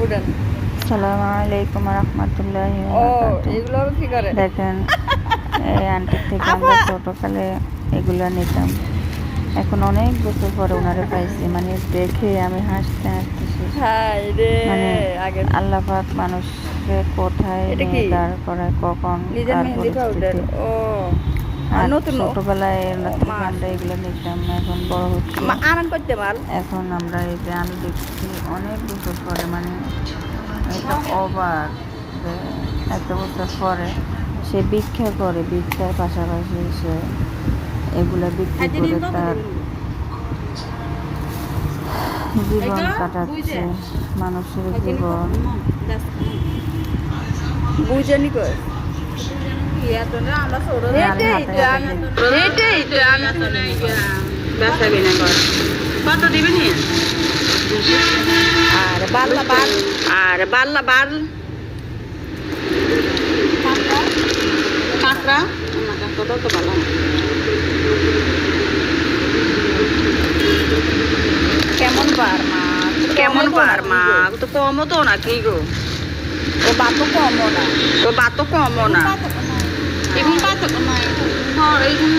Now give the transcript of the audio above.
উঠেন। আসসালামু আলাইকুম রহমতুল্লাহি ও এগুলো কি করে? দেখেন এই আন্টির থেকে আমরা ছোটকালে এগুলো নিতাম। এখন অনেক বছর পরে ওনারে পাইছি, মানে দেখে আমি হাসতে হাসতে শেষ। হ্যাঁ রে মানে আগে আল্লাহ পাক মানুষকে কোথায় এটা নিয়ে কি? দাঁড় করায়, কখন লিজেন কার মেহেন্দি পাউডার। পরিস্থিতি। ও আর আর নতুন ছোটবেলায় ওনার থেকে মাল আমরা এগুলো নিতাম, এখন বড় হচ্ছে। আরাম করতে মাল। এখন আমরা এই যে আমি দেখছি অনেক বছর পরে, মানে এটা অবাক যে এত বছর পরে সে ভিক্ষা করে, ভিক্ষার পাশাপাশি সে এগুলা বিক্রি করে তার জীবন কাটাচ্ছে, মানুষের জীবন। বুঝেনি কই কত দিবেন আর বাল্লা বাল আর বাল্লা বাল কাঁকড়া কাঁকড়াটাও তো ভালো। কেমন বার মা কেমন বার মা তো কমও তো না কি গো, ও বাতো কমও না ও বাত তো কমও না এখন বাত নাই। হ্যাঁ এইখানে